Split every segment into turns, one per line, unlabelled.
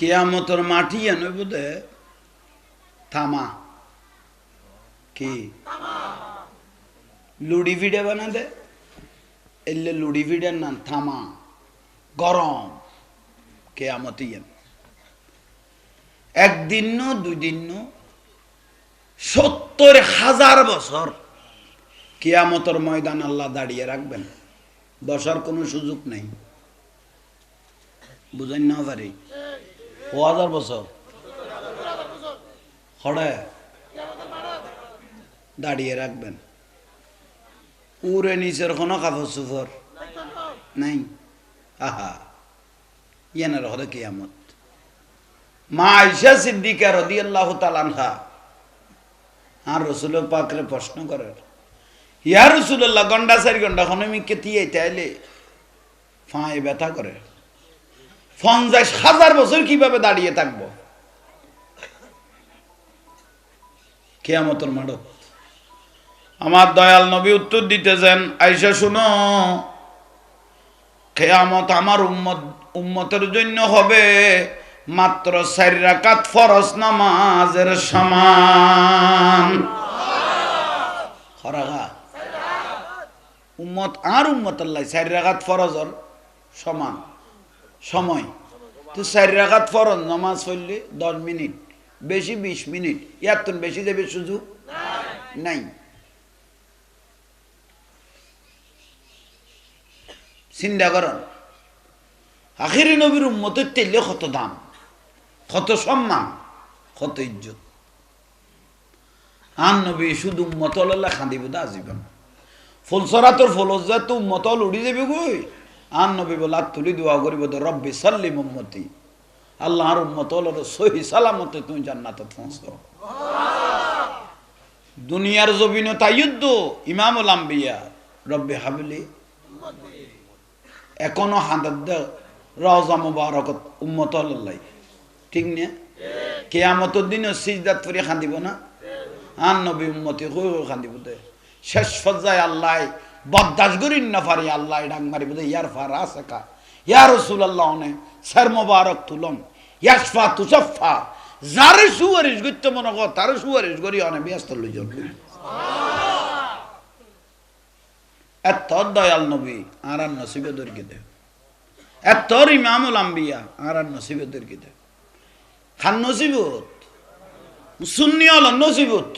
কিয়ামতের মাটি এনে বোধে থামা কি লুডি ভিডে বানা দে এলে লুডি ভিডের নাম থামা গরম কিয়ামতি একদিন ন দুই দিন ন ৭০,০০০ বছর কিয়ামতের ময়দান আল্লাহ দাঁড়িয়ে রাখবেন বসার কোনো সুযোগ নেই বুঝেন না পারি ১০০০ বছর হড়ে দাঁড়িয়ে রাখবেন উড়ে নিচের কোনো কাপড় চুপড় নাই আহা ইয়ানের হলে কিয়ামত মা আয়েশা সিদ্দিকা রাদিয়াল্লাহু তাআলা আনহা আর রাসূল পাকরে প্রশ্ন করে ইয়া রাসূলুল্লাহ ঘন্টা ৪ ঘন্টা খনমি কেতিয়ে তাইলে ফায়ে ব্যথা করে ৫০,০০০ বছর কিভাবে দাঁড়িয়ে থাকবো কিয়ামতের মাঠে আমার দয়াল নবী উত্তর দিতেছেন আয়েশা শুনো কিয়ামত আমার উম্মতের জন্য হবে মাত্র ৪ রাকাত ফরজ নামাজের সমান খরাগা উম্মত আর উম্মত আল্লাহ ৪ রাকাত ফরজের সমান সময় তো ৪ রাকাত ফরজ নামাজ পড়লে ১০ মিনিট বেশি ২০ মিনিট এর তো বেশি দেবে সুযোগ নাই চিন্তা করেন আখিরি নবীর উম্মতের তেলে কত দাম কত সম্মান কত ইজ্জত আন নবী শুধু উম্মত আল্লাহ খাঁদিব দা জীবন ফুলসরাতর ফলজা তো উম্মত উড়ি যাবে গই আন নবী বলে হাত তুলি দোয়া করিব তো রব্বি সাল্লিম উম্মতি আল্লাহ আর উম্মত সহি সালামতে তুমি জান্নাতে পৌঁছাও দুনিয়ার জমিন তাইয়ুদ্দ ইমামুল আম্বিয়া রব্বি হাবলি এখনো হাদাদ রওজা মুবারাকাত উম্মত আল্লাহ ঠিক না কিয়ামতের দিন সিজদাত করে খান্দিব না আন নবী উম্মতি কই খান্দিব দে শেষ পর্যায়ে আল্লাহ বরদাস্ত করিন না পারি আল্লাহ ডাক মারিব দে ইয়ার ফারাসাকা ইয়া রাসূলুল্লাহ নে সর মুবারক তুলম ইয়াশফা তুশফা যারে সুয়ারিশ করতে মনে কর তার সুয়ারিশ করি অনে ব্যস্ত লই যান এত দয়াল নবী আর নসিবে দরকে দে এত ইমামুল আম্বিয়া আর নসিবে দরকে দে খান নসিবত সুন্নি হল নসিবত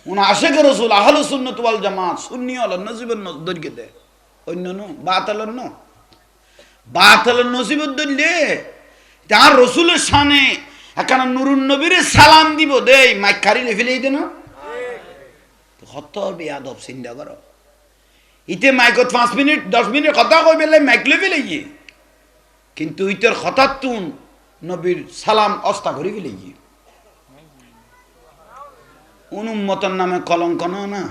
উনি আশেক রাসূল আহলে সুন্নাত ওয়াল জামাত সুন্নি হল নসিবের দরকে দে অন্য ন বাতালন ন বাতালন নসিবত দলে তার রাসূলের শানে এখানে নুরুন নবীর সালাম দিব দেই মাইক কারিলে ফেলেই দে না কত বেয়াদব চিন্তা করো ইতে মাইকত ৫ মিনিট ১০ মিনিট কথা কই বেলে মাইক লই ফেলেই কিন্তু ইতর হঠাৎ তুন নবীর সালাম অস্তা করি ফেলেই উম্মতের নামে কলঙ্ক না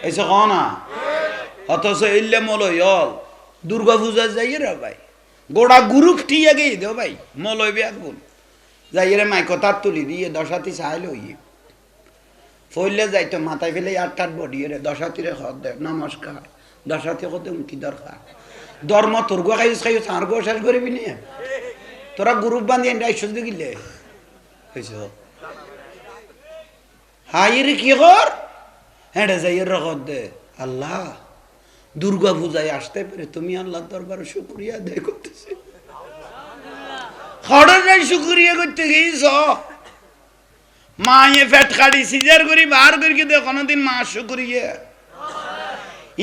এসে ক না অথচ ইল্লে মলয় দুর্গা পূজা যাই রে ভাই গোড়া গ্রুপ টিয়া গিয়ে দেও ভাই মলয় বিয়াক বল যাই রে মাইক তার তুলি দিয়ে দশাতি চাইল ফইলে যাইতো মাথায় ফেলে ৮ বডি রে দশাতিরে খত দে নমস্কার দশাতি কত কি দরকার ধর্ম তোর গো খাইস খাইস আর গো শেষ করবি নি তোরা গ্রুপ বান্ধি এন্ডাই সুদ গিলে হইছো হাইরে কি কর হেডে যাই রকত দে আল্লাহ দুর্গা পূজায় আসতে পারে তুমি আল্লাহর দরবারে শুকরিয়া আদায় করতেছি খড়ের শুকরিয়া করতে গেছ মায়ে পেট কাটি সিজার করি বার করি দে কোনদিন মা শুকরিয়া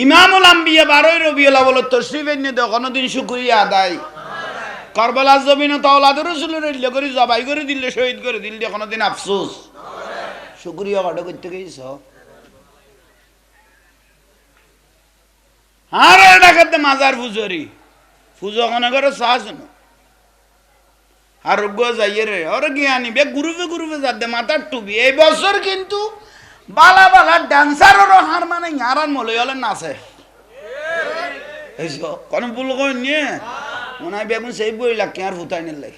ইমামুল আম্বিয়া ১২ রবিউল আউয়াল তশরিফ এনে দে কোনদিন শুকরিয়া আদায় কারবালার জমিনে তাওলাদ রাসূলের ইল্লে করি জবাই করে দিলে শহীদ করে দিল দে কোনদিন আফসোস শুকরিয়া কাটা করতে গেছ আর ডাকাতে মাজার পুজোরি পুজো কোনে করে সাহস আর গো যাইয়ে রে আর জ্ঞানী বে গুরুবে যাতে মাথার টুপি এই বছর কিন্তু বালা বালা ডান্সারও হার মানে আরান মলয় নাচে এইসব কোন ভুল কই নিয়ে মনে হয় বেগুন সেই বই লাগে আর ভুতাই নিলে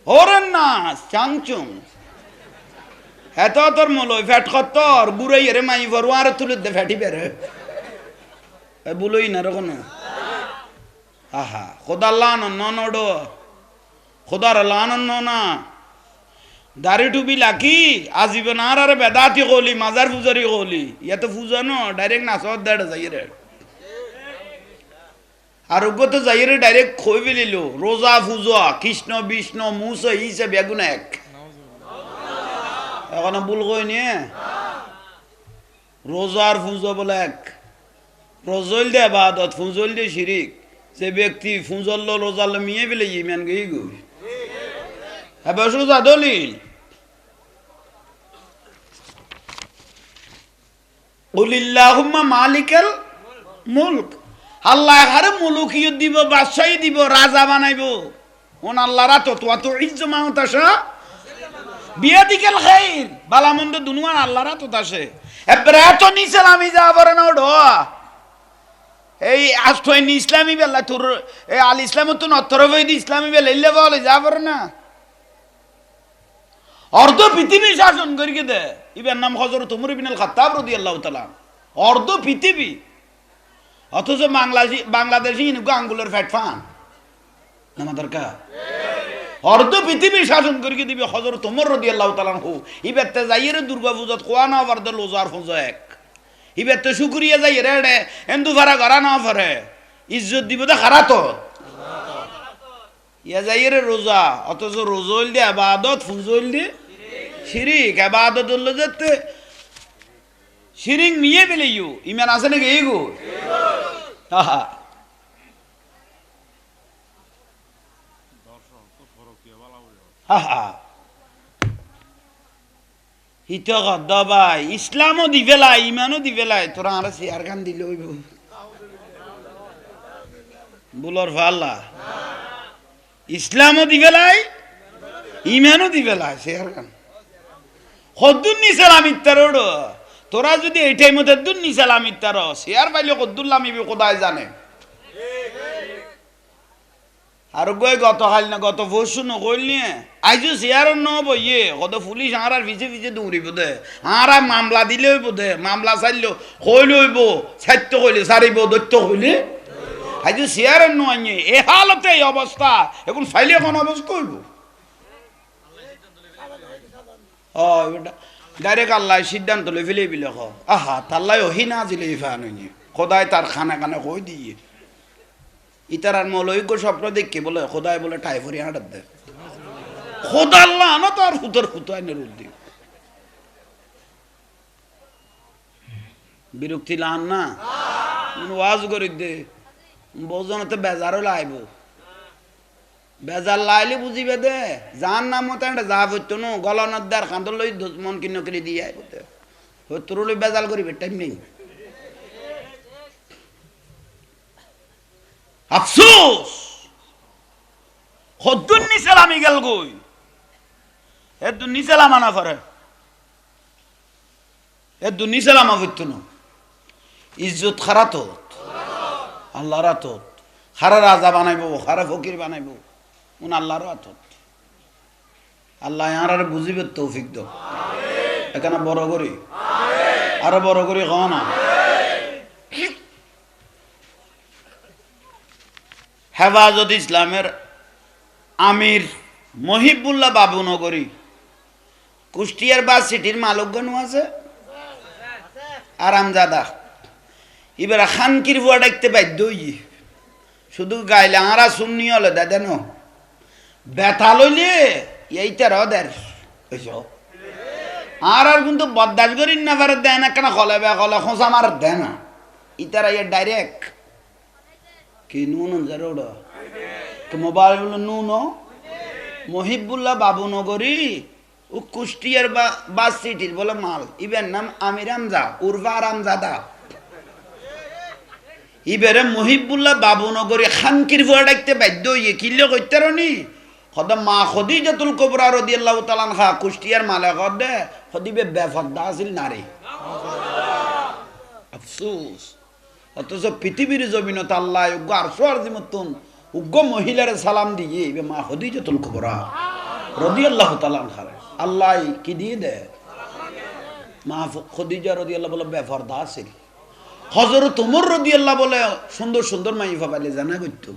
ওরে না চাংচুং এত তোর মলয় ফ্যাট কতর বুড়াই রে মাই বড় আর তুলে দে ফ্যাটি বেরে বুলোই না রে কোনো আহা খোদার লানন ননডো খোদার লানন না দাড়ি টুপি লাকি আজীবন আর বেদাতি কলি মাজার পূজারি কলি ইয়াতে পূজা ন ডাইরেক্ট নাচত দেড় যাই রে আর ওগো তো যাই রে ডাইরেক্ট খই ফেলিল রোজা পূজা কৃষ্ণ বিষ্ণু মুসা ইসে বেগুন এক এখন ভুল কই নিয়ে রোজার পূজা বলে এক রোজল দে আবাদত ফুজল দে শিরিক যে ব্যক্তি ফুজল রোজাল মিয়ে ফেলে ইমান গই গই এবার সোজা দলিল উলিল্লাহুম্মা মালিকাল মুলক আল্লাহ হারে মুলুকিয়ত দিব বাদশাহী দিব রাজা বানাইব ওন আল্লাহরা তো ইজ্জত মাহতাশা বিয়াদিকাল খাইর বালা মন্দ দুনিয়ার আল্লাহরা তো আসে এবার এত নিচে আমি যা পারে না ওডো এই আষ্টই ইসলামী বেলা তোর এই আল ইসলাম তো নতরফে ইসলামী বেলা ইল্লে বলে যা পারে না অর্ধ পৃথিবী শাসন করিয়ে দে ইবের নাম হযরত ওমর ইবনে আল খাত্তাব রাদিয়াল্লাহু তাআলা অর্ধ পৃথিবী অথচ বাংলাদেশি ইনকো আঙ্গুলের ফ্যাট ফান নামা দরকার অর্ধ পৃথিবী শাসন করিয়ে দিবে হযরত ওমর রাদিয়াল্লাহু তাআলা হু ইবেতে যাইরে দুর্গা পূজাত কোয়া না পারদ লোজার পূজা এক ইবেতে শুকরিয়া যাইরে রে হিন্দু ফারা করা না পারে ইজ্জত দিব দে খারাত ইয়া যাইরে রোজা অথচ রোজল দে ইবাদত ফুজল দে শিরিক ইবাদত হলো যেতে শিরিক মিয়ে বেলিও ইমান আছে নাকি এইগো আহা আহা হিত গদ্দাবাই ইসলামও দি ফেলাই ইমানও দি ফেলাই তোরা আর শেয়ার খান দিলে হইব বুলর ফাল্লা ইসলামও দি ফেলাই ইমানও দি ফেলাই শেয়ার খান হদ্দুন নিসালাম ইত্তারোড তোরা যদি এইটাই মধ্যে দুন নিসালাম ইত্তার শেয়ার পাইলে হদ্দুল্লাম ইবি খোদায় জানে আর গই গত হাল না গত পরশু নকইল নিয়ে আইজু শেয়ার নহব ইয়ে কত পুলিশ আর পিছে পিছে দৌড়িব দে আর মামলা দিলে হইব দে মামলা চাইলেও কইলে হইব সাহিত্য কইলে সারিব দৈত্য কইলে আইজু শেয়ার নয় এ হালতে এই অবস্থা এখন ফাইলে কোন অবস্থা হইব ও ডাইরেক্ট আল্লাহ সিদ্ধান্ত লই ফেলে বিলে খ আহা তাল্লাই ওহি না দিলে ফান খোদায় তার খানা খানা কই দিয়ে ইতার আর মৌলৈক্য স্বপ্ন দেখকে বলে খোদায় বলে টাইফরি হাঁটার দে খোদা আল্লাহ না তো আর হুতর হুতায় নেরুদ দি বিরক্তি লান না ওয়াজ করি দে বোঝনতে বেজারও লাইব বেজার লাইলে বুঝিবে দে যার নাম মতো একটা যা হইতো নো গলনের দ্বার কাঁদর লই মন কিন্ন করে দিয়ে আইব দে তোর লই বেজাল করিবে টাইম নেই আফসোস হদ্দুন নিসালামি গেল গই এদ্দুন নিসালাম আনা ফরে এদ্দুন নিসালাম হইতো না ইজ্জত খারাত আল্লাহর আতত খারা রাজা বানাইব খারা ফকির বানাইব উন আল্লাহর আতত আল্লাহ আর বুঝিবে তৌফিক দাও এখানে বড় করি আরো বড় করি খ না হেফাজত ইসলামের আমির মহিবুল্লাহ বাবুনগরী কুষ্টিয়ার বাস সিটির মালকগণ আছে আরামজাদা এবার খানকির ভুয়া ডাকতে বাধ্য হই শুধু গাইলে আরা শুননি হলে দেন ব্যথা লইলে এইটার দের আর কিন্তু বদাস করি না পারে দেয় না কেন খলে বে খলে খোঁচা মার দেয় না ইতারা ইয়ে ডাইরেক্ট কি নুন জারোড়া মোবাইল নুন মহিবুল্লাহ বাবুনগরী ও কুষ্টিয়ার বাস সিটির বলে মাল ইবের নাম আমির আমজা উর্ফা আরামজাদা ইবেরে মহিবুল্লাহ বাবুনগরী খানকির ভুয়া ডাকতে বাধ্য হইয়ে কিল্লে কইতারনি খদ মা খদিজাতুল কুবরা রাদিয়াল্লাহু তাআলা আনহা কুষ্টিয়ার মালে খদে খদিবে বেফরদা আছিল নারী আফসোস অথচ পৃথিবীর জমিনত আল্লাহ উগ্র আরশ আজিমতুন উগ্র মহিলার সালাম দিয়ে ইবে মা খদিজাতুল কুবরা রাদিয়াল্লাহু তাআলা আনহা আল্লাহ কি দিয়ে দে মা খদিজা রাদিয়াল্লাহু বলে বেফরদা আছিল হযরত ওমর রাদিয়াল্লাহু বলে সুন্দর সুন্দর মাইফা পাইলে জানা করতো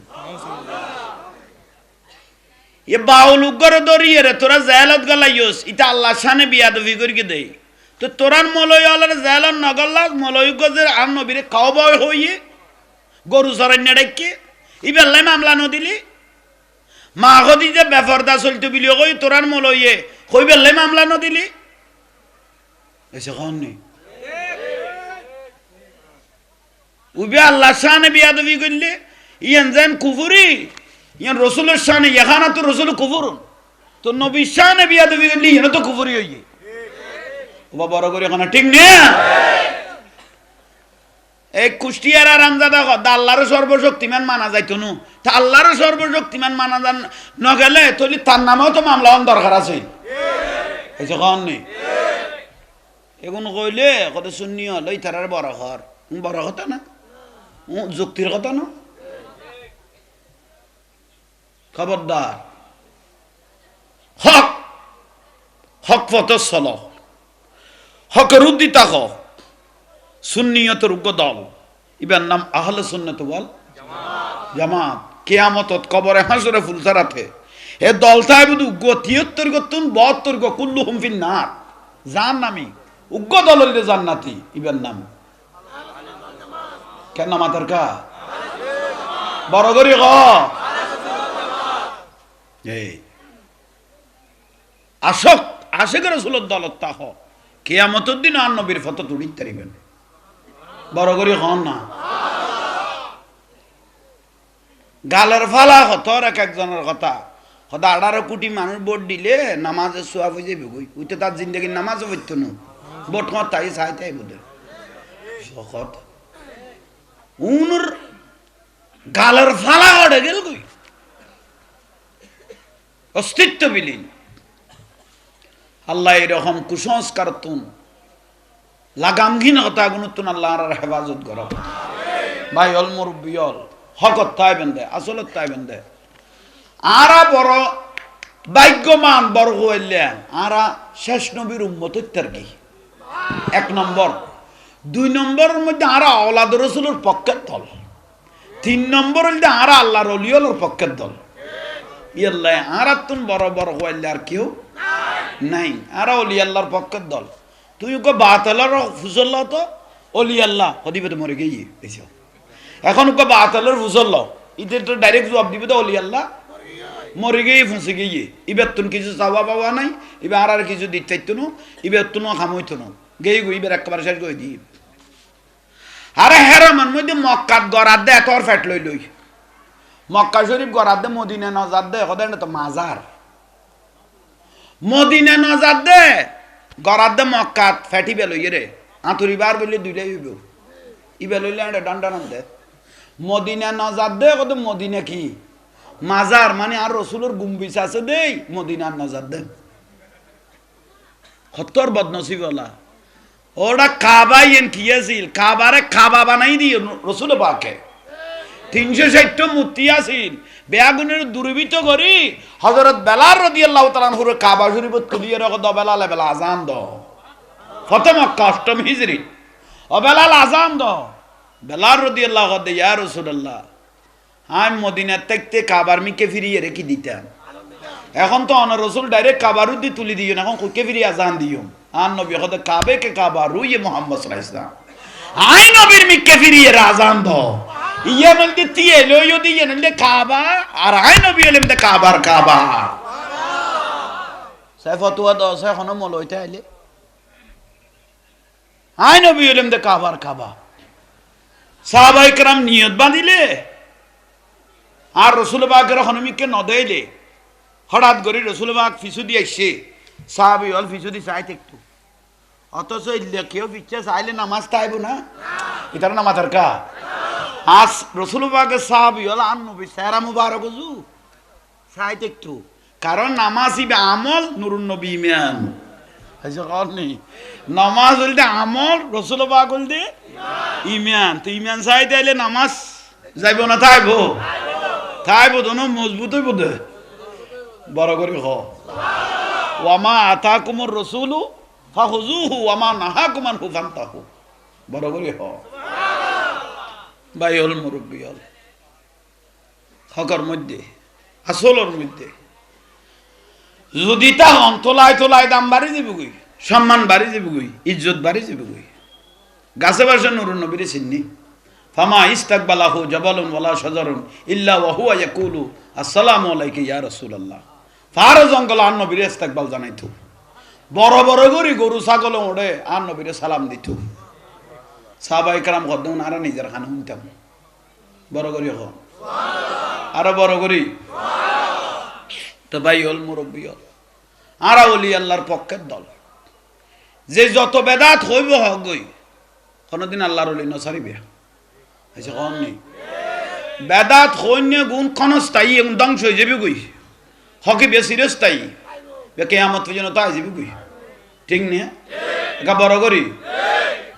এ বাউল উগর দরিয়ে রে তোরা জায়ালত গলাইয়স এটা আল্লাহ শানে বিয়াদবি করিকে দেই তো তোরান মলয় আলার জায়ালত নগল্লা মলয় গজের আর নবীরে কাওবায় হইয়ে গরু সরান্না ডাইকে ইবেল্লাই মামলা নদিলি মা গদি যে বেফরদা চলতে বিলি কই তোরান মলয়ে কই বেল্লাই মামলা নদিলি এসে কোন নেই উবে আল্লাহ শানে বিয়াদবি করলে ইয়ান জান কুফরি ইয়ান রাসূলের শানে ইয়াখানা তো রাসূল কুফর তো নবী শানে বিয়াদবি করলে ইয়ান তো কুফরি হইয়ে ও বড় করে এখন ঠিক না এই কুষ্টিয়ার রামজাদা কথা আল্লাহর সর্বশক্তিমান মানা যাইতো না তা আল্লাহর সর্বশক্তিমান মানা যান ন গেলে তলি তার নামেও তো মামলা হন দরকার আছে এই যে কোন নেই এখন কইলে কত শুনি হল এই তার বড় ঘর বড় কথা না যুক্তির কথা না খবরদার হক হক পথ চল হকের উদ্দিতা হ সুন্নিয়তের উগ্র দল ইবার নাম আহলে সুন্নাত ওয়াল জামাত কিয়ামতত কবরে হাসরে ফুলসারাতে এ দল সাহেব উগ্র 73 গতুন 72 গো কুল্লুহুম ফিন নার জাহান্নামী উগ্র দল হইলে জান্নাতি ইবার নাম কেন মাতার কা বড় করি গ এই আশেক রাসূলের দলত তাহ কিয়ামতের দিন আর নবীর ফটো তুলিতে পারিবেন বড় করি হন না গালের ফালা হতর এক একজনের কথা সদা 18 কোটি মানুষ ভোট দিলে নামাজে সোয়াব হয়ে যাবে কই ওইটা তার জিন্দগির নামাজও পড়তো না ভোট তাই চাই তাই বোধ শখত উনুর গালের ফালা হড়ে গেল কই অস্তিত্ব বিলীন আল্লাহ এরকম কুসংস্কার তুন লাগামঘিন কথা গুণতুন আল্লাহ আর হেফাজত করো ভাই অল মুরব্বী অল হকত তাই বেন্দে আসলত তাই বেন্দে আরা বড় ভাগ্যমান বড় হইলে আরা শেষ নবীর উম্মত আর কি 1 নম্বর 2 নম্বরের মধ্যে আরা আওলাদ রাসূলের পক্ষের দল 3 নম্বর হইলে আরা আল্লাহর ওলিয়র পক্ষের দল ইয়াল্লাহ আরা তুন বড় বড় হইলে আর কেউ নাই আরা ওলি আল্লাহর পক্ষের দল তুই কো বাতালার ফুসল তো ওলি আল্লাহ হদিবে তো মরে গিয়ে এসো এখন কো বাতালার ফুসল ইদের তো ডাইরেক্ট জবাব দিবে তো ওলি আল্লাহ মরে গিয়ে ফুসে গিয়ে ইবে তুন কিছু চাওয়া পাওয়া নাই ইবে আর কিছু দিতে চাইতো না ইবে তুন খামইতো না গেই গই ইবে একবারে শেষ করে দি আরে হেরামান মধ্যে মক্কাত গরাদ দে তোর ফ্যাট লই লই মক্কা শরীফ গরাদ দে মদিনা নজার দে কত না তো মাজার মদিনা নজার দে গরাদ দে মক্কাত ফ্যাটি বেল রে আঁতুরি বার বললে দুইটাই হইব ইবে লইলে আন্ডা ডান্ডা নাম দে মদিনা নজার দে কত মদিনা কি মাজার মানে আর রসুলের গুম্বিস আছে দেই মদিনার নজার দে হত্তর বদনসিবলা ওটা কাবা ইয়েন কি আছিল কাবারে কাবা বানাই দিয়ে রসুল পাকে 360 মূর্তি আছিল বেয়াগুনের দুর্বৃত্ত করি হযরত বেলাল রাদিয়াল্লাহু তাআলা আনহুর কাবা শরীফ তুলিয়ে রাখ দ বেলাল বেলা আযান দ ফতে মক্কা 8 হিজরি ও বেলাল আযান দ বেলাল রাদিয়াল্লাহু তাআলা ইয়া রাসূলুল্লাহ আমি মদিনা থেকে কাবার মিকে ফিরিয়ে রেখে দিতাম এখন তো অন রাসূল ডাইরেক্ট কাবার উদ্দি তুলি দিও এখন কইকে ফিরিয়ে আযান দিও আর নবী কত কাবে কে কাবা রুইয়ে মুহাম্মদ সাল্লাল্লাহু আলাইহি ওয়াসাল্লাম আই নবীর মিকে ফিরিয়ে আযান দ ইয়ে নলতে তিয়ে লইও দিয়ে নলতে কাবা আর আই নবী এলেম তে কাবার কাবা সে ফতোয়া দাও সে এখন মলইতে আইলে আই নবী এলেম তে কাবার কাবা সাহাবায়ে کرام নিয়ত বাঁধিলে আর রাসূল পাকের হনমিকে নদাইলে হঠাৎ করে রাসূল পাক ফিসু দিয়ে আইছে সাহাবী হল ফিসু দি চাইতে একটু অথচ কেউ পিছে চাইলে নামাজ তাইব না এটার নামাজ আর কা আজ রাসূল পাকের সাহাবী হল আন নবী সারা মুবারক জু চাইতে একটু কারণ নামাজ ইবে আমল নুরুন নবী ইমান হইছে কারণে নামাজ হইলে আমল রাসূল পাক হইলে ইমান তো ইমান চাইতে আইলে নামাজ যাইব না তাইব তাইব দনো মজবুত হইব দে বড় করে হ ওয়ামা আতাকুমুর রাসূলু ফাখুযুহু ওয়ামা নাহাকুম আনহু ফান্তাহু বড় করে হ ভাই হল মুরব্বী হল হকর মধ্যে আসলের মধ্যে যদি তা হন তোলায় তোলায় দাম বাড়ি যাবে গই, সম্মান বাড়ি যাবে গই, ইজ্জত বাড়ি যাবে গই। গাছে বাসে নুরুন নবীরে চিন্নি ফামা ইস্তাকবালাহু জাবালুন ওয়ালা শাজারুন ইল্লা ওয়া হুয়া ইয়াকুলু আসসালামু আলাইকা ইয়া রাসূলুল্লাহ। ফার জঙ্গল আর নবীরে ইস্তাকবাল জানাইতো, বড় বড় করে গরু ছাগল ওড়ে আর নবীরে সালাম দিত। সাহাবায়ে কেরাম কদ্দন আর নিজের খানে শুনতাম বড় করি এখন আরো বড় করি তো ভাই হল মুরব্বী হল আর ওলি আল্লাহর পক্ষের দল। যে যত বেদাত হইব হক গই কোনদিন আল্লাহর ওলি নসারিবে আছে কম নেই। বেদাত হইন্য গুণ ক্ষণস্থায়ী এবং ধ্বংস হয়ে যাবে গই, হকে বেশি রেস্তায়ী কেয়ামত পর্যন্ত তো আই যাবে গই। ঠিক নিয়ে একা বড় করি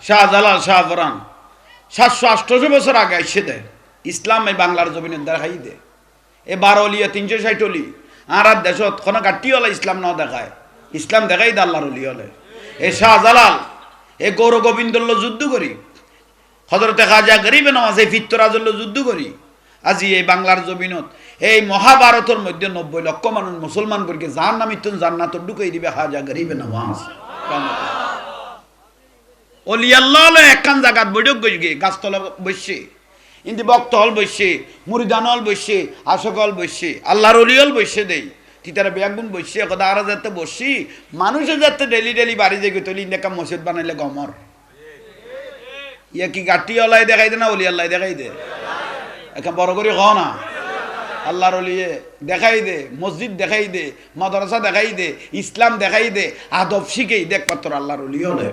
শাহজালাল শাহফরান 700-800 বছর আগে এসে দেয় ইসলাম এই বাংলার জমিনের দেখাই দে। এ 12 অলিয়া 360 অলি আর আর দেশত কোনো কাটি হলে ইসলাম না দেখায়, ইসলাম দেখাই দে আল্লাহর অলি হলে। এ শাহজালাল এ গৌর গোবিন্দল্য যুদ্ধ করি, হজরতে খাজা গরিবে নওয়াজ এই ফিত্তরাজল্য যুদ্ধ করি। আজি এই বাংলার জমিনত এই মহাভারতের মধ্যে 90 লক্ষ মানুষ মুসলমান করিকে যার নামিত জান্নাত ঢুকাই দিবে খাজা গরিবে নওয়াজ। অলি আল্লাহ একখান জায়গাত বৈঠক গিয়ে গাছতলা বসছে, ইন্দি বক্ত হল বসছে, মুরিদান হল বসছে, আশক হল বসছে, আল্লাহর অলি হল বসছে দেই তিতারা বেগুন বসছে কথা আর যাতে বসছি মানুষের যাতে ডেলি ডেলি বাড়ি যাই তলি ইন্দাকা মসজিদ বানাইলে গমর ইয়া কি গাটি আল্লাহ দেখাই দে না অলি আল্লাহ দেখাই দে এখন বড় করে খ না আল্লাহর অলি দেখাই দে, মসজিদ দেখাই দে, মাদ্রাসা দেখাই দে, ইসলাম দেখাই দে, আদব শিখেই দেখ পাত্র আল্লাহর অলি হলে।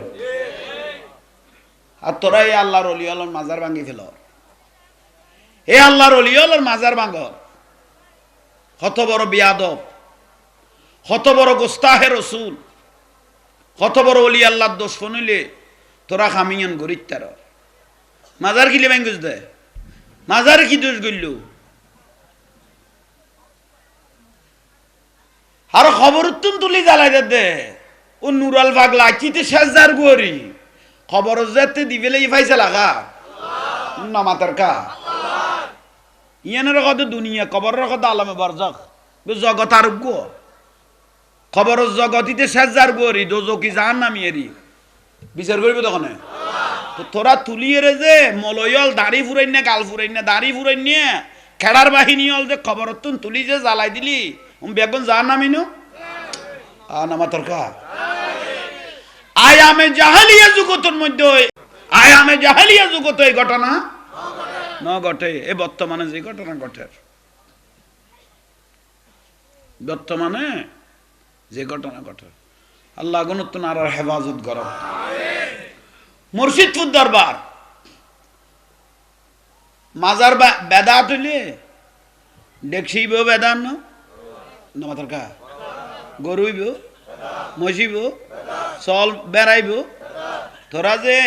আর তোরা এই আল্লাহর অলি হল মাজার ভাঙ্গি ফেল, এ আল্লাহর অলি হল মাজার ভাঙ্গ কত বড় বিয়াদব, কত বড় গোস্তাহে রসুল, কত বড় অলি আল্লাহর দোষ ফনিলে তোরা খামিয়ান গরিব তার মাজার কিলে ভাঙ্গুস দে মাজার কি দোষ গইল। আর খবর তুলি জ্বালাই দে ও নুরাল পাগলা চিতে শেষদার গুয়ারি খবর যাতে দিবেলে ফাইসা লাগা না মাতার কা ইয়ানের কত দুনিয়া কবরের কত আলমে বরজক জগৎ আর গো খবর জগতিতে শেষদার গুয়ারি দোজকি জাহান নামিয়েরি বিচার করবি তখন তো তোরা তুলিয়ে রে যে মলয়ল দাড়ি ফুরাই না গাল ফুরাই না দাড়ি ফুরাই নিয়ে খেড়ার বাহিনী হল যে খবর তুলি যে জ্বালাই দিলি বেগুন জাহান নামিনু নামাতর কা আয়ামে জাহালিয়া যুগতের মধ্যে আয়ামে জাহালিয়া যুগত এই ঘটনা ন ঘটে। এ বর্তমানে যে ঘটনা ঘটে বর্তমানে যে ঘটনা ঘটে আল্লাহ গণতন আর হেফাজত কর। মুর্শিদপুর দরবার মাজার বেদাত হইলে দেখছিব বেদান না মাথার কা গরুইব মসিব চল বেড়াইব তোরা যে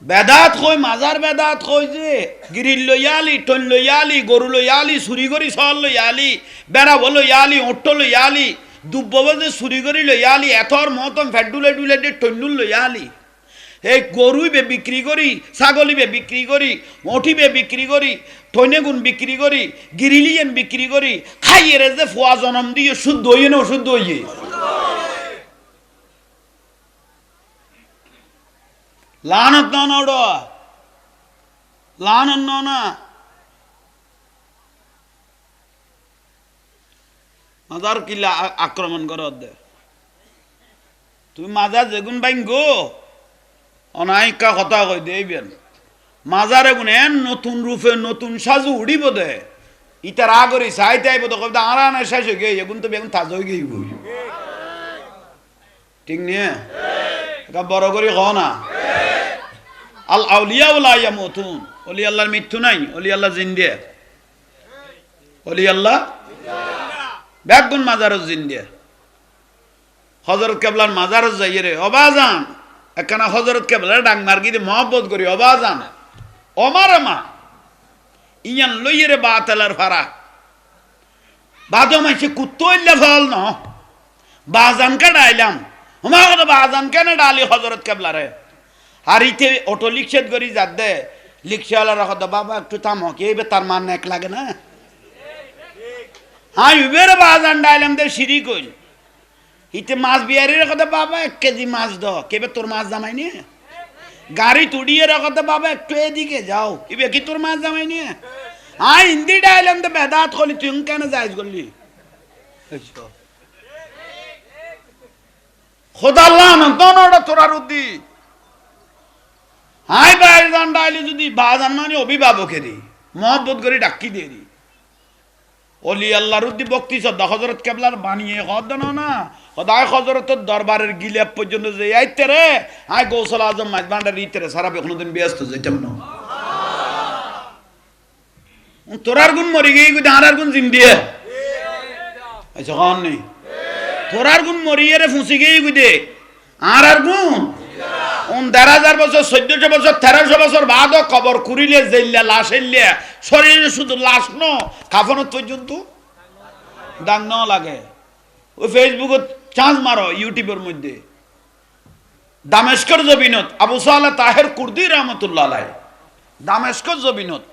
বেদাত কই মাজার বেদাত কই যে গিরিল লইয়ালি টন লইয়ালি গরু লইয়ালি চুরি করি চল লইয়ালি বেড়াব লইয়ালি ওট লইয়ালি দুব্ব যে চুরি করি লইয়ালি এথর মতম ফেডুলে ডুলে দিয়ে টন্নুল লইয়ালি এই গরুইবে বিক্রি করি ছাগলিবে বিক্রি করি মঠিবে বিক্রি করি ঠৈনে গুণ বিক্রি করি গিরিলিয়েন বিক্রি করি খাইয়ে রে যে ফোয়া জনম দিয়ে শুদ্ধ হইয়ে না অশুদ্ধ হইয়ে লানত না ওড়া লানত না মাজার কিলা আক্রমণ কর দে তুমি মাজার যেগুন বাইন গো অনায়িকা কথা কই দেবেন মাজার এগুন এন নতুন রূপে নতুন সাজু উড়িব দে ইটার আগরি চাইতে আইব তো কবিতা আর আনা শেষ হয়ে গিয়ে এগুন তো বেগুন তাজা হয়ে গিয়ে বই ঠিক নিয়ে বড় করি খ না আল আউলিয়া ওলা ইয়ামুতুন ওলি আল্লাহর মৃত্যু নাই ওলি আল্লাহ জিন্দে ওলি আল্লাহ বেগুন মাজারত জিন্দে হযরত কেবলার মাজারত যাইয়ে রে অবাজান একখানা হযরত কেবলার ডাক মার্গি দিয়ে মহব্বত করি অবাজান অমার মা ইয়ান লইয়ে রে বাতেলার ফারা বাদো মাইছে কুত্তইল্লা ফল ন বাজান কে ডাইলাম আমার বাজান কেন ডালি হযরত কেবলারে হারিতে অটো লিখছেদ করি যাত দে লিকশাওয়ালা কথা বাবা একটু থামো কি এবার তার মান এক লাগে না হ্যাঁ ইবের বাজান ডাইলাম দে সিঁড়ি কইল ইতে মাছ বিয়ারির কথা বাবা 1 কেজি মাছ দাও কেবে তোর মাছ জামাই নিয়ে গাড়ি তুড়িয়ে কথা বাবা একটু এদিকে যাও ইবে কি তোর মাছ জামাই নিয়ে হ্যাঁ হিন্দি ডাইলাম দে বেদাত কলি তুই কেন যাইজ করলি খোদা আল্লাহ নতনটা তোরার উদ্দি হাই বাইজান ডাইলে যদি বাজান মানে অভিভাবকেরই মহব্বত করে ডাকি দিয়ে দি অলি আল্লাহর উদ্দি বক্তি শ্রদ্ধা হজরত কেবলার বানিয়ে হদানো না সদায় হজরতের দরবারের গিলাপ পর্যন্ত যে আইতে রে হাই গৌসল আজম মাইজবান্ডার ইতে রে সারা কোনোদিন ব্যস্ত যেতাম না তোরার গুণ মরি গিয়ে গুই আর গুণ জিম দিয়ে আচ্ছা কন নেই তোরার গুণ মরিয়ে রে ফুঁসি গিয়ে গুই দে আর গুণ 11,000 বছর 1400 বছর 1300 বছর বাদও কবর কুড়িলে জেললে লাশ এললে শরীরে শুধু লাশ ন কাফনত পর্যন্ত দাগ ন লাগে ওই ফেসবুকত চান্স মারো ইউটিউবের মধ্যে দামেস্কর জবিনত আবু সালেহ তাহের কুর্দি রহমতুল্লাহ আলাইহি দামেস্কর জবিনত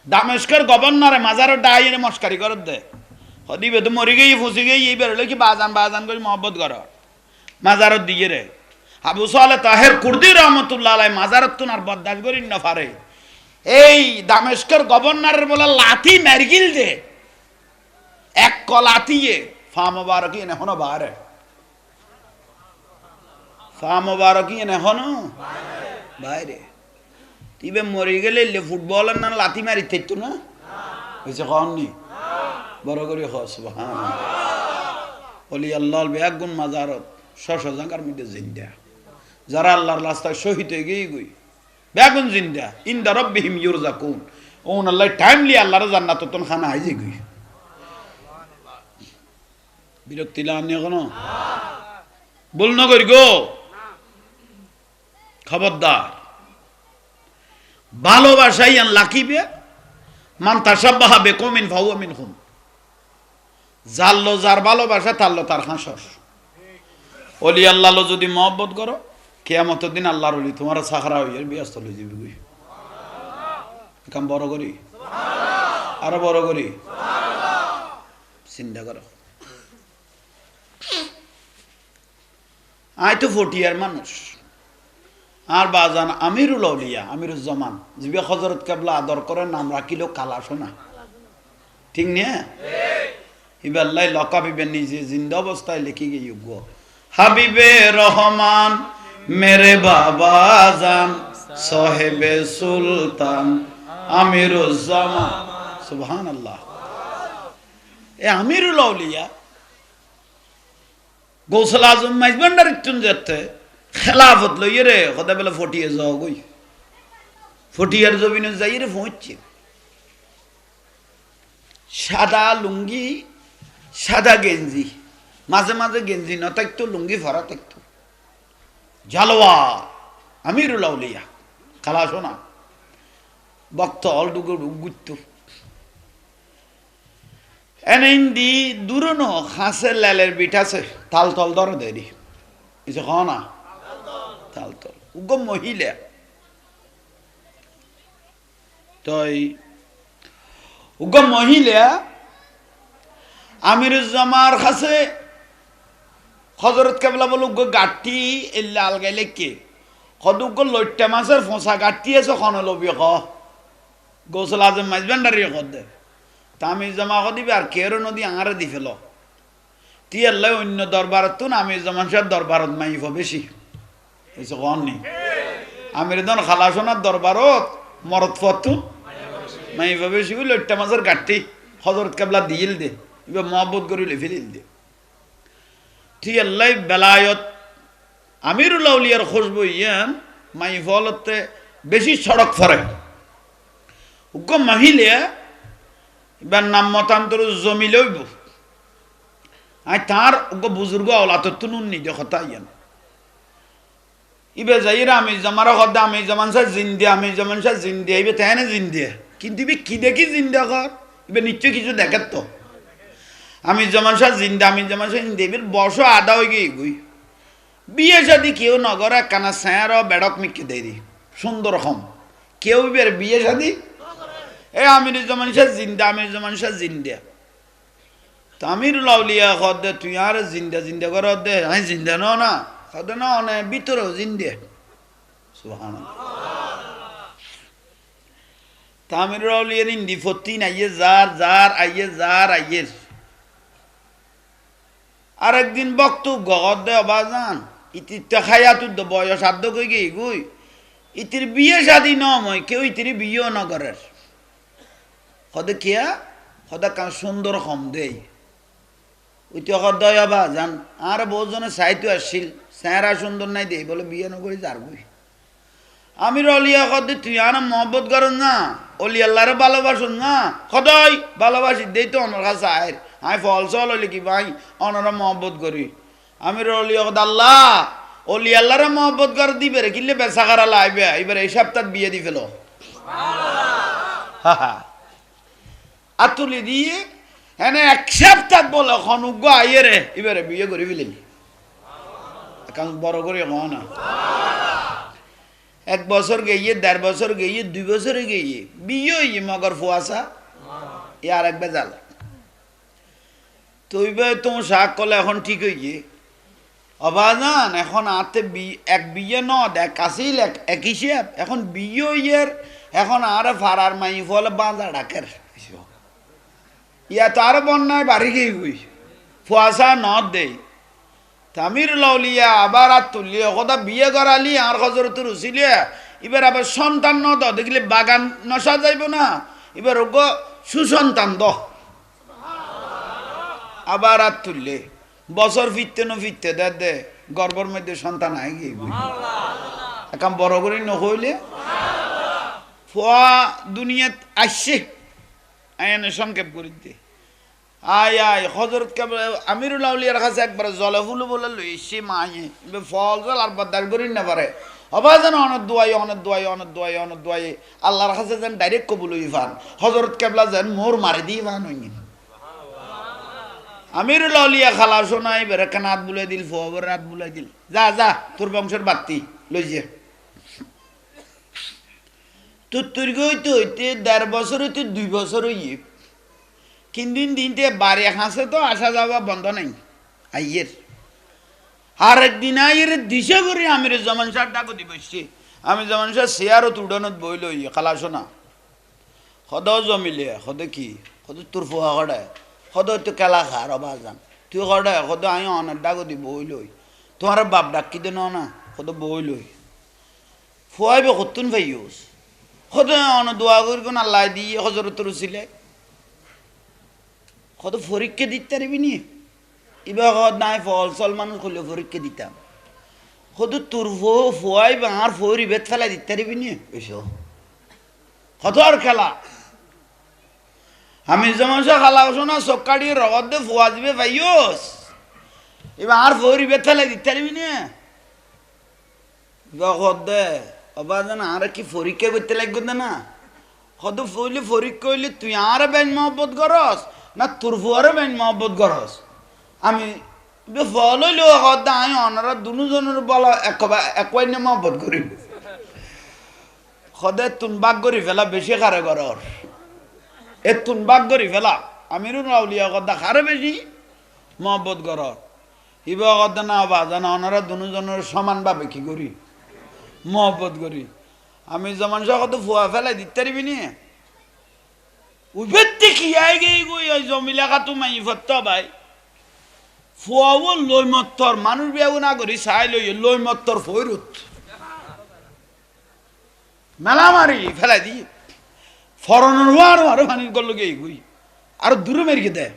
দামেস্কর গভর্নরে মাজারের ডাইনে মস্কারি করে দে হদিবে তো মরি গই ফুসি গই এই বেরলে কি বাজান বাজান করে মহব্বত কর মাজারত দিয়ে রে আবু সালেহ তাহের কুর্দি রহমতুল্লাহ আলাইহি মাজারত তুন আর বরদাস্ত করি না পারে এই দামেস্কর গভর্নরের বলে লাথি মারগিল দে এক কলাতিয়ে ফা মুবারকি নে হনো বারে ফা মুবারকি নে হনো বাইরে তিবে মরি গেলে ফুটবলের না লাথি মারি থাকতো না হয়েছে কননি বড় করে হ সুবহানাল্লাহ ওলি আল্লাহ বেগুন মাজারত শশ জায়গার মধ্যে জিন্দা যারা আল্লাহর রাস্তায় শহীদ হয়ে গিয়ে গই বেগুন জিন্দা ইনদা রাব্বিহিম ইউরজাকুন ওন আল্লাহ টাইমলি আল্লাহর জান্নাত তন খানা আইজে গই বিরক্তি লানি এখনো বল না করি গো খবরদার ভালোবাসাই আন লাকিবে মান তাশাব্বাহা বিকওমিন ফাহুয়া মিনহুম জাল্লো যার ভালোবাসা তাল্লো তার হাসস ওলি আল্লাহ যদি মহব্বত করো কিয়ামতের দিন আল্লাহর ওলি তোমার সাহারা হইয়া ব্যস্ত লই যাবে গই কাম বড় করি আরো বড় করি চিন্তা করো আই তো 40 ইয়ার মানুষ আর বাজান আমিরুল আউলিয়া আমিরুজ্জামান জিবে হযরত কেবলা আদর করে নাম রাখিল কালা সোনা ঠিক না ইবাল্লাই লকাবিবে নিজে জিন্দা অবস্থায় লিখি গিয়ে গো হাবিবে রহমান মেরে বাবা জান সাহেবে সুলতান আমিরুজ্জামান সুবহানাল্লাহ এ আমিরুল আউলিয়া গৌসল আজম মাইজবান্ডার ইতুন যেতে খেলাফত লইয়ে রে কথা বেলা 40 ইয়ার যাও গই 40 ইয়ার জমিনে যাই রে পৌঁছছে সাদা লুঙ্গি সাদা গেঞ্জি মাঝে মাঝে গেঞ্জি না থাকতো লুঙ্গি ভরা থাকতো জালওয়া আমিরুল আউলিয়া খালা শোনা বক্ত অলডুগো গুত্তু এনে ইন্দি দূরনো হাঁসের লালের বিট আছে তাল তল ধরে দেরি কিছু খাও না তাল তল উগ্র মহিলা তাই উগ্র মহিলা আমিরুজ্জামার কাছে হযরত কেবলা বল উগ্র গাঠি এল্লা আলগাইলে কে কদ উগ্র লইট্টা মাছের ফোঁসা গাঠি আছে খনে লবি খ গৌসল আজম মাইজবান্ডারি কদে তামিরুজ্জামা দিবে আর কেরো নদী আঙারে দি ফেল তি আল্লাহ অন্য দরবারত তো আমিরুজ্জামান সাহেব দরবারত মাইফ বেশি এসে কন নি আমিরুদ্দান খালাসোনার দরবারত মরত ফতু মাইফ বেশি লইট্টা মাছের গাঠি হযরত কেবলা দিল দে এবার মহব্বত করিলে ফেলিল দে তি আল্লাহ বেলায়ত আমিরুল আউলিয়ার খুশবু ইয়ান মাইফলতে বেশি সড়ক ফরে উগ্র মহিলা এবার নাম মতান্তর জমি লইব আই তার বুজুর্গ ওলাতর তুনুন নিজে কথা ইয়ান ইবে যাইরা আমি জামারা কথা আমি জামান সা জিন্দে আমি জামান সা জিন্দে ইবে তাইনে জিন্দে কিন্তু ইবে কি দেখি জিন্দা কর ইবে নিশ্চয় কিছু দেখাত তো আমি জামান সা জিন্দা আমি জামান সা জিন্দে ইবে বর্ষ আদা হয়ে গিয়ে গুই বিয়ে যদি কেউ নগরে কানা স্যাঁর বেড়ক মিকে দেরি সুন্দর হম কেউ বের বিয়ে শাদি এ আমিরুজ্জামান শাহ জিন্দা আমিরুজ্জামান শাহ জিন্দা তামিরুল আউলিয়া খদে তুই আর জিন্দা জিন্দা করে দে আমি জিন্দা ন না খদে না অনেক ভিতরেও জিন্দা সুবহানাল্লাহ তামিরুল আউলিয়ার ইন্দি ফতিন আইয়ে যার আইয়ে আর একদিন বক্তব্য গদ দে অবাজান ইতিটা খাইয়া তুই বয়স আদ্য কই গই গুই ইতির বিয়ে শাদি নয় কেউ ইতির বিয়েও না করার খদে কিয়া খদা কান সুন্দর কম দেই ওইটা দয়া বা জান আর বহুজনে চাইতো আসছিল চেহারা সুন্দর নাই দেই বলে বিয়ে নকরি যার বই আমির অলিয়া কদে তুই আর মহব্বত করেন না অলি আল্লাহরে ভালোবাসুন না সদাই ভালোবাসি দেই তো অনার কাছে আয়ের আমি ফল চল হইলে কি ভাই অনারা মহব্বত করি আমির অলিয়া কদ আল্লাহ অলি আল্লাহরে মহব্বত করে দিবে রে কিনলে বেচা করা লাইবে এবার এই সপ্তাহ বিয়ে দি ফেল আর তুলি দিয়ে হ্যাঁ এক সপ্তাহ বলে অনুজ্ঞ আইয়ে রে এবারে বিয়ে করে ফেলিনি কারণ বড় করে হ না 1 বছর গিয়ে 1.5 বছর গিয়ে 2 বছরে গিয়ে বিয়ে হইয়ে মগর ফুয়াশা এ আর এক বেজাল তুই তোমার শাক করলে এখন ঠিক হইয়ে অবাজান এখন আতে এক বিয়ে ন দেখ কাছেই এক হিসেব এখন বিয়ে হইয়ের এখন আর ফারার মাই ফলে বাঁধা ডাকের ইয়া তো আরো বন্যায় বাড়ি গিয়ে গুই ফুয়াশা ন দেই তামির লাউলিয়া আবার আর তুলিয়া কথা বিয়ে করালি আর হজরতের উচিলিয়া এবার আবার সন্তান ন দ দেখলে বাগান নসা যাইব না এবার ওগ সুসন্তান দ আবার আর তুললে বছর ফিরতে দে গর্বর মধ্যে সন্তান আই গিয়ে এখন বড় করে নহইলে ফুয়া দুনিয়াত আসছে আয়নে সংক্ষেপ করে দে আয় হজরত আমিরুল আউলিয়ার কাছে একবার জলে ফুলু বলে লইছে মায়ে ফল জল আর বাদার করি না পারে হবা যেন অনেক দোয়াই আল্লাহর কাছে যেন ডাইরেক্ট কবুল হই ফান হজরত কেবলা যেন মোর মারি দিয়ে ফান হই আমিরুল আউলিয়া খালা শোনাই বেরে কানাত বুলাই দিল ফোয়াবর রাত বুলাই দিল যা তোর বংশের বাত্তি লই যে তুই হইতে 1.5 বছর হইতে 2 বছর হইয়ে কিন্তু দিনতে বাড়ি হাসে তো আসা যাওয়া বন্ধ নাই আইয়ের আর একদিন আইয়ের দিশে করে আমির জামান শাহ ডাকো দি বসছি আমি জামান শাহ শেয়ারত উড়ানত বইল খালা শোনা সদাও জমিলে সদে কি সদে তোর ফুয়া কড়ায় সদে তো কেলা খা রবা যান তুই কড়ায় সদে আই অনেক ডাকো দি বইল তোমার বাপ ডাকি দে না সদে বইল ফুয়াইবে কতুন ভাইস সদে অনেক দোয়া করি কোন আল্লাহ দিয়ে হজরতের উচিলে কত পরীক্ষা দিতে পারবি নি এবার নাই ফল চল মানুষ করলে পরীক্ষা দিতাম কত তোর ফুয়াই আর ফরি বেত ফেলাই দিতে পারবি নি এসব কত আর খেলা আমি যেমন সে খেলা হসো না চক্কাড়ি রগত দে ফুয়া দিবে ভাইস এবার আর ফরি বেত ফেলাই দিতে পারবি নি এবার দে আবার জানা আর কি পরীক্ষা করতে লাগবে না কত ফইলে পরীক্ষা হইলে তুই আর বেন মহব্বত করস না তোর ফুয়ারে বেন মহব্বত করস আমি ফল হইলেও আমি অনারা দুজনের বলা একই নিয়ে মহব্বত করি সদে তুন বাগ করি ফেলা বেশি খারে ঘর এ তুন বাগ করি ফেলা আমিরুল আউলিয়া কথা খারে বেশি মহব্বত কর ইবা কথা না বা জানা অনারা দুজনের সমানভাবে কি করি মহব্বত করি আমি যেমন সহ কত ফুয়া ফেলাই দিতে পারবি নি উবেতে কি আই গই গই জমিলা কাটু মাই ফত্ত ভাই ফুয়াও লই মত্তর মানুষ বিয়াও না করি চাই লই মত্তর ফইরুত মেলা মারি ফেলাই দি ফরনের হওয়ার আরো পানি করলো গিয়ে গই আর দূরে মেরিকে দেয়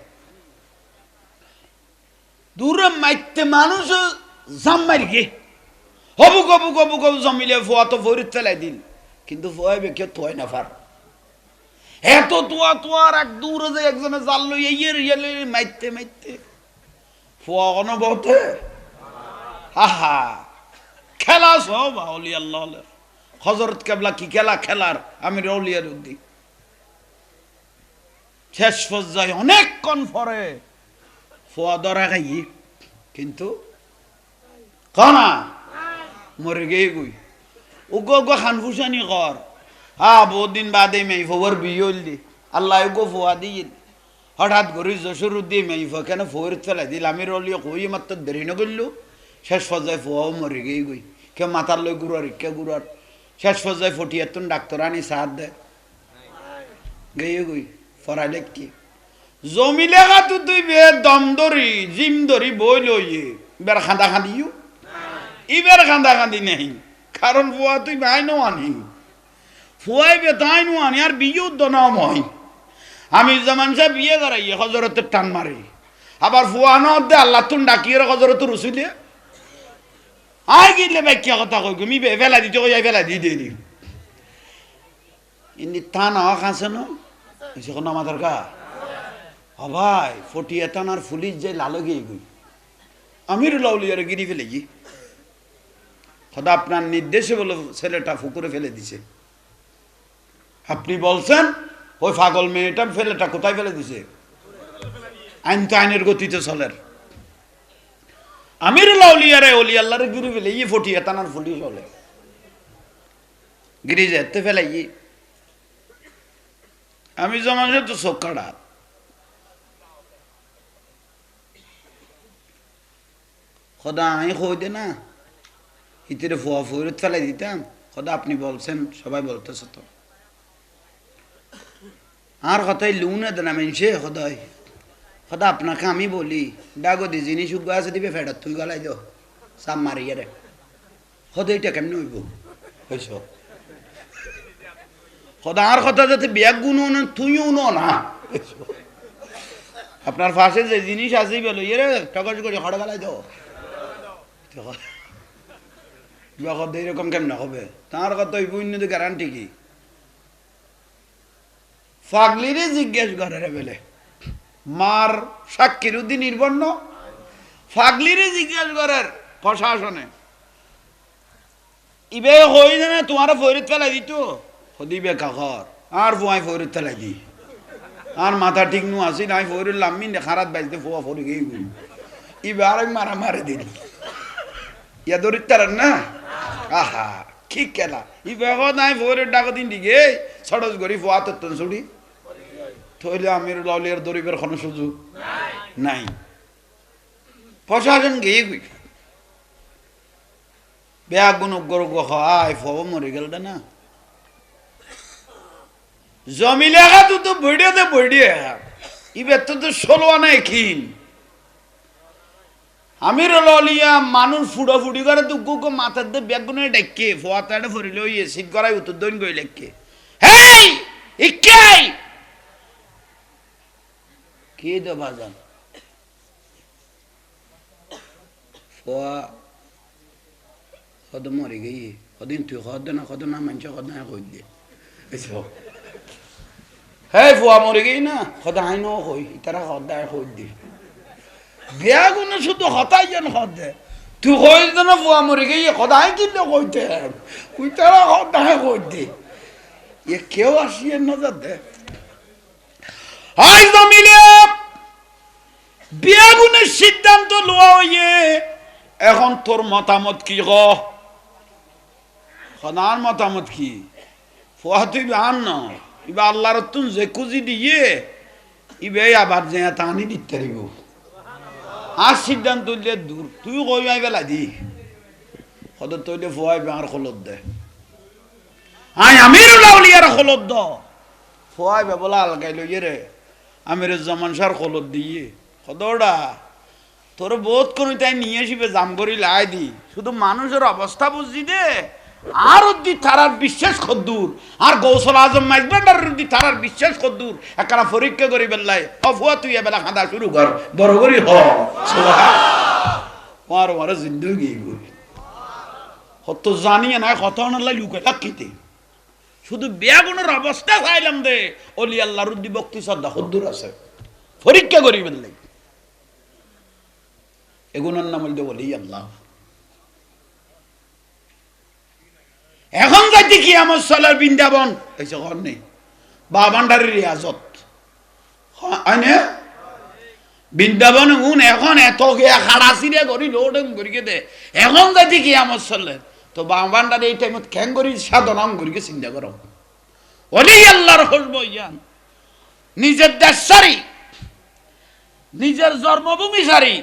দূরে মাইতে মানুষ জাম মারি গে হবু কবু জমিলে ফুয়া তো ফইরুত ফেলাই দিল কিন্তু ফুয়াইবে কেউ তোয় না পার এত তোয়ার এক দূরে যে একজনে জাল লই ইয়ে মাইতে ফুয়া অনবতে হা খেলা সব আউলিয়া আল্লাহ হযরত কেবলা কি খেলার আমির আউলিয়ার উদ্দি শেষ পর্যায়ে অনেকক্ষণ পরে ফুয়া ধরা খাই কিন্তু কনা মরে গিয়ে গুই উগো খানফুসানি কর বহুত দিন বাদে মেয়ে ফোর বিয়ে হইলি আল্লাহ গো ফোয়া দিয়ে হঠাৎ করে যশোর দিয়ে মেয়ে ফো কেন ফোর ফেলাই দিল আমি রলিও কই মাত্র দেরি না করলো শেষ পর্যায়ে ফোয়াও মরে গিয়ে গই কেউ মাথার লই গুড়ার কে গুড়ার শেষ পর্যায়ে ফটিয়াতুন ডাক্তার আনি সাহায্য দেয় গিয়ে গই ফরাইলে কি জমি লেখা তো তুই বে দম ধরি জিম ধরি বই লইয়ে এবার খাঁদা খাঁদিও এবার খাঁদা খাঁদি নেই কারণ ফুয়া তুই ভাই নো আনি ফুয়াই বে তাই নো আনি আর বিয়েও দনাম হয় আমি জামান সাহেব বিয়ে করাই হজরতের টান মারি আবার ফুয়া ন দে আল্লাহ তুন ডাকিয়ে হজরত রসুলে আয় গিলে ব্যাখ্যা কথা কই তুমি ফেলা দিতে কই ফেলা দিয়ে দিই ইনি তা না খাঁছে না সেখানে আমাদের কা ভাই ফটিয়াতান আর ফুলিশ যে লালো গিয়ে গই আমির লাউলিয়ার গিরি ফেলে গি খোদা আপনার নির্দেশে বলে ছেলেটা ফুকুরে ফেলে দিছে আপনি বলছেন ওই পাগল মেয়েটা ফেলেটা কোথায় ফেলে দিছে আইন তো আইনের গতিতে চলের আমির লাউলিয়ারে ওলি আল্লাহরে গিরি ফেলে ই ফটিয়াতান আর ফুলি চলে গিরি যেতে ফেলে ই আমি জমান তো চোখাড়া খোদা আমি কই দে না ইতিরে ফুয়া ফুয়রত ফেলাই দিতাম খোদা আপনি বলছেন সবাই বলতেছে তো আর কথাই লুনে দেন আমি সে খোদাই খোদা আপনাকে আমি বলি ডাগো দি জিনিস উগ্গা আছে দিবে ফেরত তুই গলাই দো সাপ মারিয়ে রে খোদা এটা কেমনি হইব হইস খোদা আর কথা যাতে ব্যাগ গুনো না তুইও না আপনার পাশে যে জিনিস আছে বলো ইয়ে রে টকস করে খড় গলাই দো এরকম কেমন হবে তার কথা উন্নতি গ্যারান্টি কি ফাগলিরে জিজ্ঞেস করে রে বেলে মার সাক্ষীর উদ্দিন নির্বন্ন ফাগলিরে জিজ্ঞেস করার প্রশাসনে ইবে হই না তোমার ফরিদ ফেলাই দিত দিবে কাকর আর ফুয়াই ফরিদ ফেলাই দি আর মাথা ঠিক নু আসি নাই ফরিদ লাম্মি খারাপ বাইতে ফুয়া ফরি গিয়ে ইবে আর মারা মারে দিল ইয়া দরিত তার না আহা কি কেলা ই বেগো নাই ফরিদ ডাক দিন দিকে ছড়স গরি ফুয়া তত্তন ছুড়ি থইলে আমির লাউলিয়ার দরিবের কোনো সুযোগ নাই প্রশাসন গিয়ে গই বেয়া গুণ গরু আয় ফব মরে গেল না জমি লেখা তো বড়িয়ে ইবে তো 16 আনা এখিন আমির লাউলিয়া মানুষ ফুড়াফুড়ি করে দুঃখ মাথার দিয়ে ব্যাগ গুনে ডাকে ফোয়াতাটা ফরিল ইয়ে শীত করাই উত্তর দৈন গই লেখকে হেই ইকাই কে দো বাজান ফোয়া কত মরে গই কদিন তুই কত না মানছ কত না কই দে এসো হে ফোয়া মরে গই না কত আই ন কই তারা কত দা কই দে বিয়া গুনে শুধু হতাই যেন হতে তুই কই দে না ফোয়া মরে গই কত আই কিনলে কইতে কই তারা কত দা কই দে এ কেউ আসিয়ে না যাতে আজ মিলে বিয়া গুনের সিদ্ধান্ত লওয়া হইয়ে এখন তোর মতামত কি গো খনার মতামত কি ফুয়া তুই আন না ইবা আল্লাহর তুন যে খুঁজি দিয়ে ইবে আবার যে টানি দিতে দিব আর সিদ্ধান্ত দিলে দূর তুই কই আই বেলা দি কত তৈলে ফুয়াই আর খলত দে আই আমিরুল লাউলিয়ার খলত দ ফুয়াই বলা আলগাই লইয়ে রে আমির জামান সার খলত দিয়ে কতটা তোর বোধ করি তাই নিয়ে আসিবে জাম করি লাই দি শুধু মানুষের অবস্থা বুঝছি দে আর উদ্দি তারার বিশ্বাস কদ্দুর আর গৌসল আজম মাইজবান্ডার উদ্দি তারার বিশ্বাস কদ্দুর একরা পরীক্ষা করি বেল্লাই অফুয়া তুই এবেলা খাঁদা শুরু কর বড় করি হ আমার জিন্দগি হত জানিয়ে না কত নাই লুকে লাক্ষিতে শুধু বেয়াগুনের অবস্থা চাইলাম দে অলি আল্লাহর উদ্দি বক্তি শ্রদ্ধা কদ্দুর আছে পরীক্ষা করি বেল্লাই এগুলোর নাম হল বলি আল্লাহ এখন যাইতে কি আমার সালার বৃন্দাবন এসে ঘর নেই বা ভান্ডারের রিয়াজত বৃন্দাবন উন এখন এত গিয়া খাড়াছিরে করি লোডম করি দে এখন যাইতে কি আমার সালে তো বা ভান্ডারে এই টাইমত খ্যাং করি সাধনাম করি চিন্তা করো ওলি আল্লাহর হসব ইয়ান নিজের দেশ সারি নিজের জন্মভূমি সারি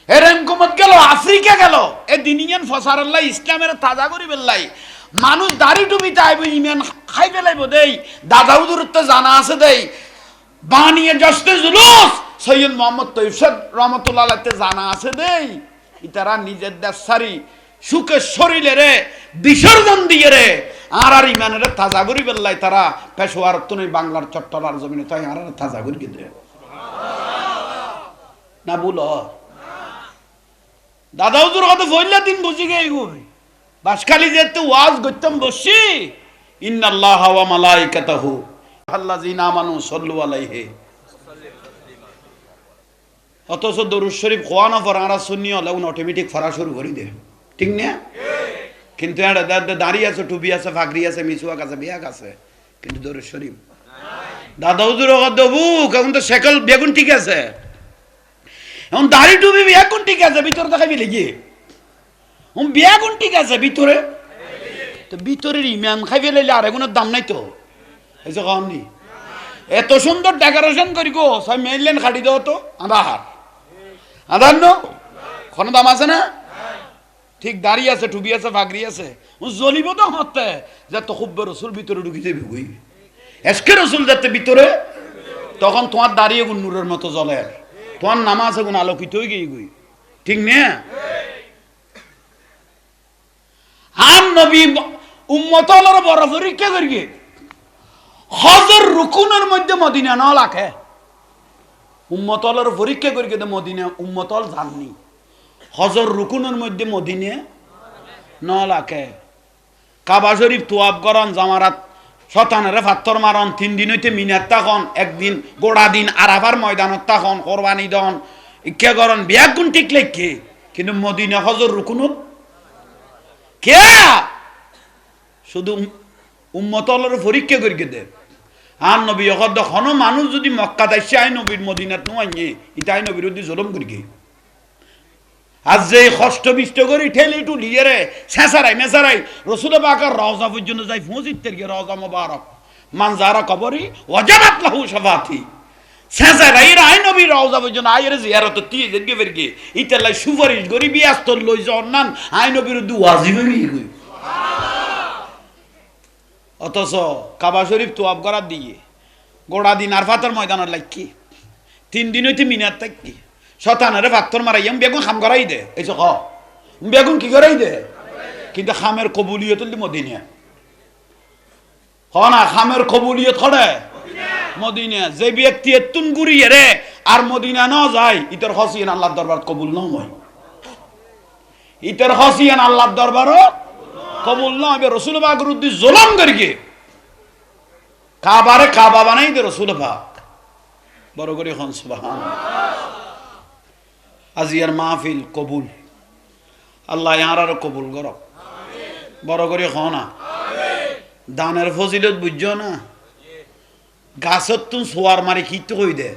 এরেঙ্কুমত গেল আফ্রিকা গেল এ দিনিয়ান ফসার আল্লাহ ইসলামের তাজা করি বেল্লাই মানুষ দাড়ি টুপিতে আইব ইমান খাই ফেলাইব দেই দাদা উদুরত্ব জানা আছে দেই বানিয়ে জস্তে জুলুস সৈয়দ মোহাম্মদ তৈফসাদ রহমতুল্লাহ আলাইতে জানা আছে দেই ইতারা নিজের দেশ সারি সুখে শরীরে রে বিসর্জন দিয়ে রে আর ইমানের তাজা করি বেল্লাই তারা পেশোয়ার তো নেই বাংলার চট্টলার জমিনে তাই আর তাজা করি দে না বলো দাদা হুজুর কত বললে দিন বুঝি গে গই বাসখালি যেতে ওয়াজ করতাম বসি ইন্নাল্লাহা ওয়া মালাইকাতাহু আল্লাযিনা আমানু সাল্লু আলাইহি অথচ দরুদ শরীফ কোয়ানো পর আমরা সুন্নি হলে অটোমেটিক ফরা শুরু করে দে ঠিক না কিন্তু এটা দাঁড়িয়ে আছে টুপি আছে ফাগরি আছে মিসুয়াক আছে বিয়াক আছে কিন্তু দরুদ শরীফ দাদা হুজুর দেবু এখন তো শেকল বেগুন ঠিক আছে এখন দাড়ি টুপি বেগুন ঠিক আছে ভিতরে দেখাবি লেগে বেগুন ঠিক আছে ভিতরে তো ভিতরের ইমান খাইবে লাইলে আর এগুলোর দাম নাই তো এই যে কমনি এত সুন্দর ডেকোরেশন করি গো সব মেইনল্যান্ড খাটি দাও তো আধার নো কোনো দাম আছে না ঠিক দাঁড়িয়ে আছে টুপি আছে ফাগরি আছে ও জ্বলিব তো হতে যে তো খুব রসুল ভিতরে ঢুকি দেবে বই এসকে রসুল যাতে ভিতরে তখন তোমার দাঁড়িয়ে গুণ নূরের মতো জ্বলে তোমার নামাজ গুণ আলোকিত হয়ে গিয়ে গুই ঠিক না আম নবী উম্মত হলার বড় পরীক্ষা করি হজর রুকুনের মধ্যে মদিনা ন লাখে উম্মত হলার পরীক্ষা করি কিন্তু মদিনা উম্মত হল জাননি হজর রুকুনের মধ্যে মদিনে ন লাখে কাবা শরীফ তোয়াব করন জামারাত শতানেরে পাথর মারন 3 দিন হইতে মিনাত তখন একদিন গোড়া দিন আরাফার ময়দানত তখন কোরবানি দন ইচ্ছা করন বিয়া গুণ ঠিক লেখে কিন্তু মদিনা হজর রুকুনত কে শুধু উম্মতলের পরীক্ষা করি দে আর নবী হন মানুষ যদি মক্কা দাইছে আই নবীর মদিনাত নোয়াইয়ে ইটা আই নবীর উদ্দি জলম করি আজ যে কষ্ট বিষ্ট করি ঠেলি টুলিয়ে রে ছেঁচারাই মেসারাই রসুল পাকের রওজা পর্যন্ত যাই পৌঁছিতে গিয়ে রওজা মোবারক মানজারা কবরি ওয়াজাবাত লাহু শাফাতি ছেঁচারাই আই নবীর রওজা পর্যন্ত আইরে জিয়ারত তিয়ে জেগে ফেরগে ইতালাই সুপারিশ করি বিয়াস্ত লই জন্নান আই নবীর উদ্দি ওয়াজিব হই গই অথচ কাবা শরীফ তোয়াব করার দিয়ে গোড়া দিন আরফাতের ময়দানের লাগি 3 দিন হইতে মিনাত থাকি শতানেরে পাথর মারাই বেগুন খাম করাই দে এই ক বেগুন কি করাই দে কিন্তু খামের কবুলিয়ত মদিনা হ না খামের কবুলিয়ত খড়ে মদিনা যে ব্যক্তি এতুন ঘুরিয়ে রে আর মদিনা ন যায় ইতর হসিয়ান আল্লাহর দরবার কবুল ন হয় ইতর হসিয়ান আল্লাহর দরবারও কবুল না হবে রসুল পাকের উদ্দি জুলুম করিকে কাবারে কাবা বানাই দে রসুল পাক বড় করে হন সুবহানাল্লাহ আজিয়ার মাহফিল কবুল আল্লাহ ইয়ারারও কবুল কর বড় করে হনা দানের ফজিলত বুঝছো না গাছত তুমি সোয়ার মারি খিত হই দে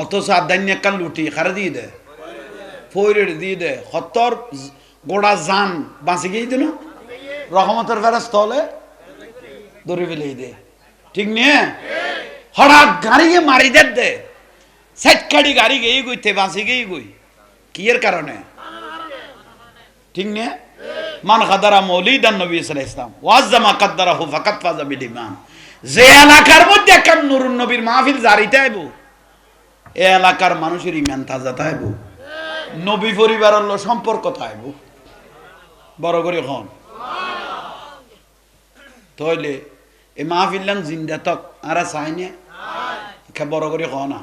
অথচ আদান্য একটা লুটি খারে দিয়ে দে ফৈরের দিয়ে দে হত্তর গোড়া জান বাঁচি গিয়ে দিল রহমতের ফেরস্ত হলে দৌড়ে ফেলে দে ঠিক নিয়ে হঠাৎ গাড়িকে মারি দে সাইটকাড়ি গাড়ি গেই গইতে বাঁচি গেই গই কি এর কারণে ঠিক নিয়ে মান খাদারা মৌলিদান নবী সাল্লাল্লাহু আলাইহি ওয়াসাল্লাম ওয়াজ্জামা কাদ্দারাহু ফাকাত ফাজা বিল ঈমান যে এলাকার মধ্যে একটা নূরুন নবীর মাহফিল জারিতে আইব এই এলাকার মানুষের ঈমান তাজা থাকবে নবী পরিবারের লো সম্পর্ক থাকবে বড় করে হন তাহলে এই মাহফিল লান জিন্দা তক আরা চাইনে বড় করে হন না